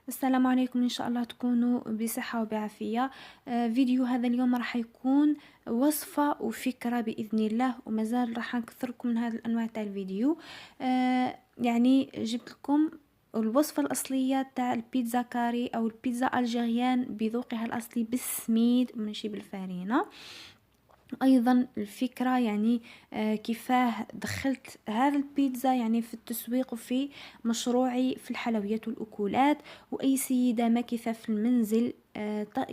السلام عليكم، إن شاء الله تكونوا بصحة وبعافية. فيديو هذا اليوم راح يكون وصفة وفكرة بإذن الله، ومازال راح نكثر لكم من هذه الأنواع تاع الفيديو. يعني جبت لكم الوصفة الأصلية تاع البيتزا كاري أو البيتزا ألجيريان بذوقها الأصلي بالسميد ماشي بالفارينة. أيضا الفكرة يعني كيفاه دخلت هذا البيتزا يعني في التسويق وفي مشروعي في الحلويات والأكلات، وأي سيدة ماكثة في المنزل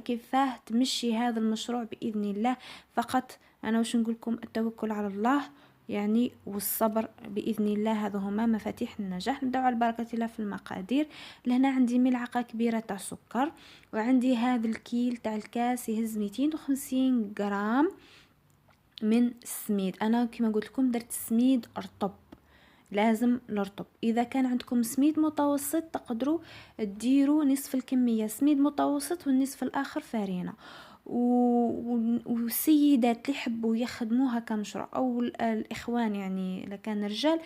كيفاه تمشي هذا المشروع بإذن الله. فقط أنا واش نقولكم، التوكل على الله يعني والصبر بإذن الله، هذا هما مفاتيح النجاح. نبداو على بركة الله في المقادير. لهنا عندي ملعقة كبيرة تاع سكر، وعندي هذا الكيل تاع الكاس يهز 250 غرام من السميد. انا كما قلت لكم درت سميد رطب، لازم الرطب. اذا كان عندكم سميد متوسط تقدروا ديروا نصف الكميه سميد متوسط والنصف الاخر فارينه. والسيدات اللي يحبوا يخدموها كمشروع او الاخوان يعني اذا كان رجال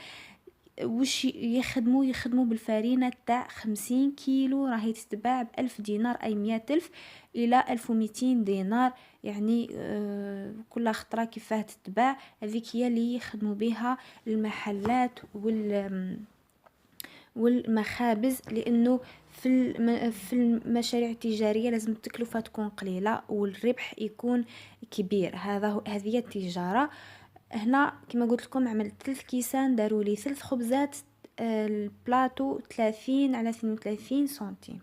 وش يخدموا بالفارينة تاع 50 كيلو، راهي تتباع ب1000 دينار، أي 100,000 إلى 1200 دينار. يعني كل خطرة كيفاه تتباع، هذيك هي اللي يخدموا بها المحلات والمخابز، لأنه في المشاريع التجارية لازم التكلفة تكون قليلة والربح يكون كبير. هذه هي التجارة. هنا كما قلت لكم عملت 3 كيسان، داروا لي 3 خبزات. البلاطو 30 على 32 سنتيم.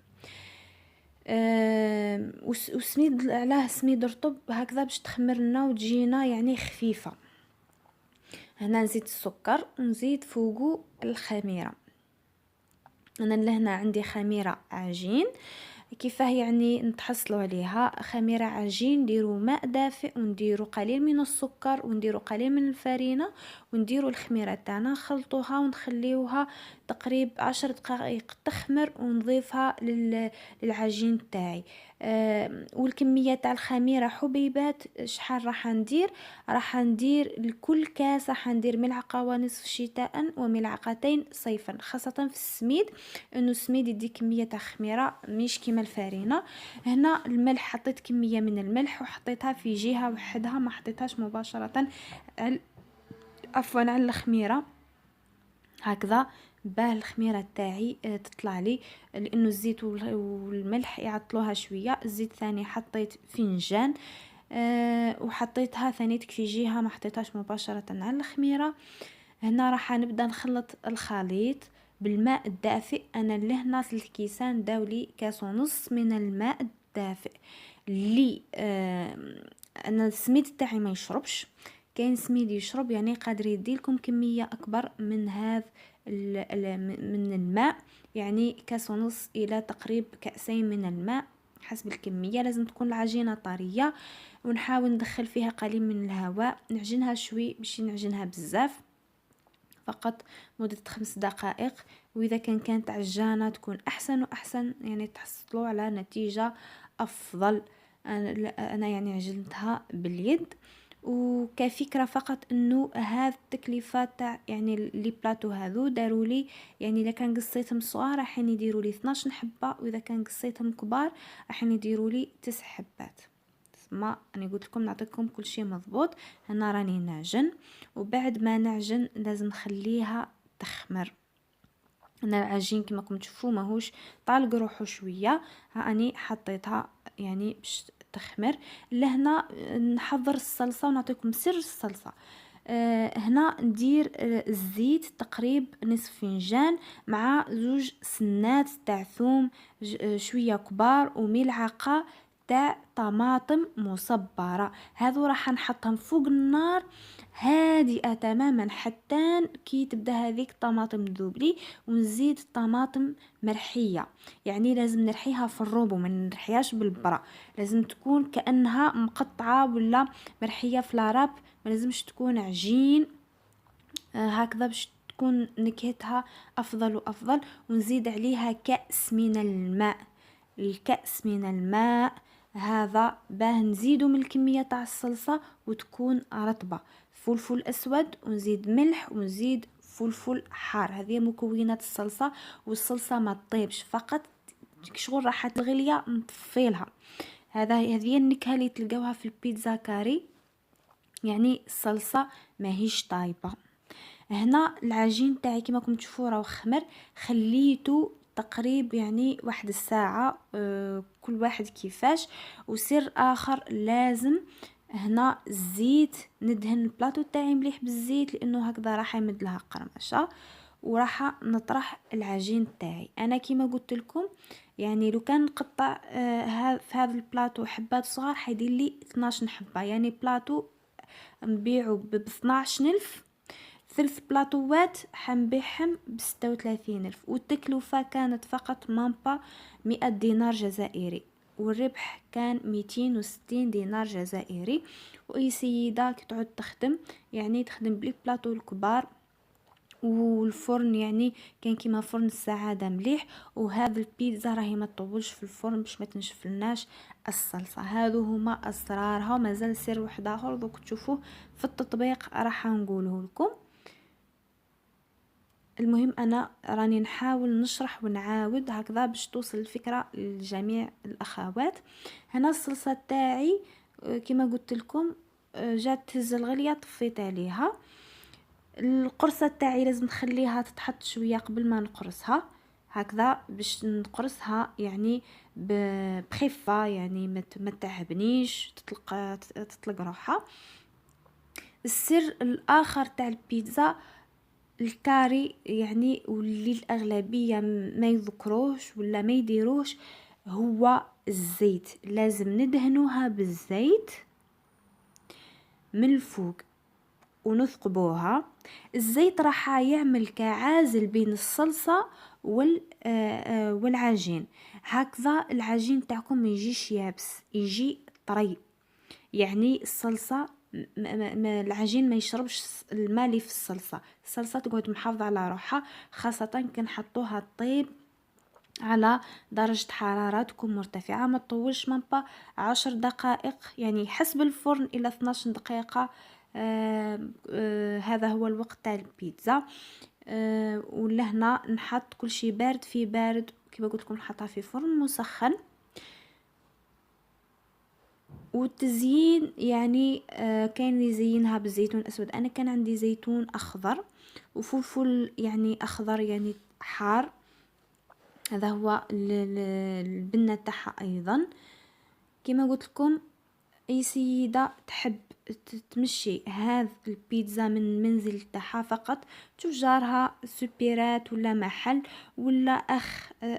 وسميد علاه سميد رطب هكذا باش تخمر لنا وتجينا يعني خفيفة. هنا نزيد السكر ونزيد فوقو الخميرة. انا لهنا عندي خميرة عجين، كيفاه يعني نتحصلوا عليها. خميرة عجين نديروا ماء دافئ ونديروا قليل من السكر ونديروا قليل من الفرينة ونديروا الخميرة تاعنا، نخلطوها ونخليوها تقريب 10 دقائق تخمر، ونضيفها للعجين تاعي. والكمية تاع الخميرة حبيبات شحال راح ندير لكل كاس راح ندير ملعقة ونصف شتاء وملعقتين صيفا، خاصة في السميد انه السميد يدي كميه تاع خميره مش كيما الفارينه. هنا الملح حطيت كميه من الملح وحطيتها في جهه وحدها، ما حطيتهاش مباشره على على الخميره هكذا، باه الخميره تاعي تطلع لي، لانه الزيت والملح يعطلوها شويه. الزيت ثاني حطيت فنجان وحطيتها ثانيتك في جهه، ما حطيتهاش مباشره على الخميره. هنا راح نبدا نخلط الخليط بالماء الدافئ. انا لهنا في الكيسان داولي كاس ونص من الماء الدافئ اللي انا السميد تاعي ما يشربش. كاين سميد يشرب يعني قادر يدي لكم كميه اكبر من هذا من الماء، يعني كاس ونص الى تقريب كاسين من الماء حسب الكميه. لازم تكون العجينه طريه، ونحاول ندخل فيها قليل من الهواء، نعجنها شوي باش نعجنها بزاف، فقط مدة 5 دقائق. وإذا كانت عجانة تكون أحسن وأحسن، يعني تحصلوا على نتيجة أفضل. أنا يعني عجنتها باليد. وكفكرة فقط انه هذه التكلفة تاع يعني لي بلاطو هذو داروا لي، يعني اذا كان قصيتهم صغار راح يديروا لي 12 حبة، واذا كان قصيتهم كبار راح يديروا لي 9 حبات. ما انا قلت لكم نعطيكم كل شيء مضبوط. هنا راني نعجن، وبعد ما نعجن لازم نخليها تخمر. انا العجين كما راكم تشوفوا ماهوش طالق روحو شويه، ها اني حطيتها يعني باش تخمر. لهنا نحضر الصلصه ونعطيكم سر الصلصه. هنا ندير الزيت تقريب نصف فنجان مع 2 سنات تاع ثوم شويه كبار وملعقه تاع طماطم مصبرة. هذو راح نحطهم فوق النار هادئة تماما حتى كي تبدا هذيك الطماطم تذوب لي. ونزيد طماطم مرحية، يعني لازم نرحيها في الروبو، ما نرحيهاش بالبرا، لازم تكون كأنها مقطعة ولا مرحية في لاراب، ما لازمش تكون عجين هكذا باش تكون نكهتها افضل وافضل. ونزيد عليها كأس من الماء، الكأس من الماء هذا باه نزيدو من الكمية تاع الصلصة وتكون رطبة. فلفل اسود ونزيد ملح ونزيد فلفل حار، هذه مكونات الصلصة. والصلصة ما تطيبش، فقط شغل راح تغليه نطفيلها. هذه هي النكهه اللي تلقاوها في البيتزا كاري، يعني الصلصه ماهيش طايبه. هنا العجين تاعي كما راكم تشوفوا راه خمر، خليته تقريب يعني واحد الساعه، كل واحد كيفاش. وسر اخر لازم هنا الزيت، ندهن البلاطو تاعي مليح بالزيت لانه هكذا راح يمد لها قرمشه، وراح نطرح العجين تاعي. انا كيما قلت لكم يعني لو كان نقطع في هذا البلاطو حبات صغار حيدير لي 12 حبه، يعني بلاطو نبيعو ب 12000، 3 بلاطوات حنبيعهم ب36,000، والتكلفة كانت فقط مامبا 100 دينار جزائري، والربح كان 260 دينار جزائري. واي سيدة كتعود تخدم يعني تخدم بالبلاطو الكبار، والفرن يعني كان كيما فرن السعاده مليح. وهذا البيتزا راهي ما تطولش في الفرن باش ما تنشفلناش الصلصه. هادو هما اسرارها، ومازال سر واحد اخر دوك تشوفوه في التطبيق راح نقوله لكم. المهم انا راني نحاول نشرح ونعاود هكذا باش توصل الفكره لجميع الاخوات. هنا الصلصه تاعي كما قلت لكم جات تهز الغليه، طفيت عليها. القرصه تاعي لازم نخليها تتحط شويه قبل ما نقرصها هكذا باش نقرصها يعني بخفه، يعني ما تعبنيش تطلق روحها. السر الاخر تاع البيتزا الكاري يعني واللي الاغلبيه ما يذكروش ولا ما يديروش هو الزيت. لازم ندهنوها بالزيت من الفوق ونثقبوها. الزيت راح يعمل كعازل بين الصلصه والعجين، هكذا العجين تاعكم ما يجيش يابس، يجي طري. يعني الصلصه العجين ما يشربش الماء اللي في الصلصه، الصلصه تقعد محافظه على روحها، خاصه كنحطوها طيب على درجة حرارة تكون مرتفعة، ما تطولش مابا 10 دقائق، يعني حسب الفرن إلى 12 دقيقة. هذا هو الوقت تاع البيتزا. ولهنا نحط كل شيء بارد في بارد، كما قلت لكم نحطها في فرن مسخن. والتزيين يعني كاين اللي يزينها بالزيتون اسود، انا كان عندي زيتون اخضر وفلفل يعني اخضر يعني حار، هذا هو البنه تاعها. ايضا كما قلت لكم اي سيده تحب تمشي هذا البيتزا من المنزل تاعها فقط، تشوف جارها سوبيرات ولا محل ولا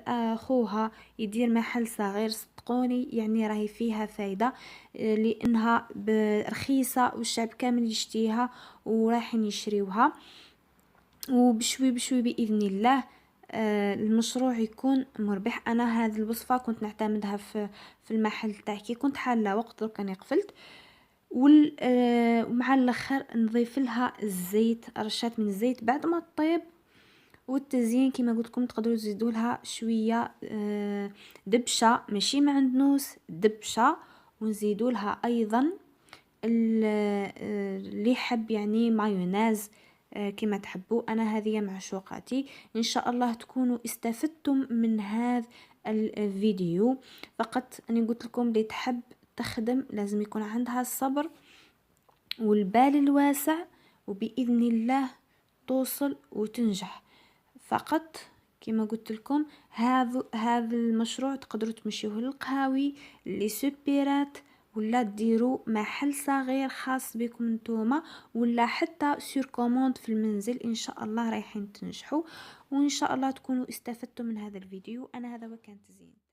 اخوها يدير محل صغير، صدقوني يعني راهي فيها فايده لانها رخيصه والشعب كامل يشتيها ورايحين يشريوها. وبشوي بشوي باذن الله المشروع يكون مربح. انا هذه الوصفه كنت نعتمدها في المحل تاعي كي كنت حاله وقت لو كان قفلت. ومع الاخر نضيف لها الزيت، رشات من الزيت بعد ما تطيب. والتزيين كما قلت لكم تقدروا تزيدوا لها شويه دبشه، ماشي معندنوس، دبشه. ونزيدوا لها ايضا اللي يحب يعني مايونيز كما تحبوا. انا هذه معشوقاتي. ان شاء الله تكونوا استفدتم من هذا الفيديو. فقط اني قلت لكم اللي تحب تخدم لازم يكون عندها الصبر والبال الواسع، وباذن الله توصل وتنجح. فقط كما قلت لكم هذا المشروع تقدروا تمشيوه للقهاوي لي سوبيرات، ولا ديروا محل صغير خاص بكم نتوما، ولا حتى سور كوموند في المنزل. ان شاء الله رايحين تنجحوا، وان شاء الله تكونوا استفدتم من هذا الفيديو. انا هذا وكانت زين.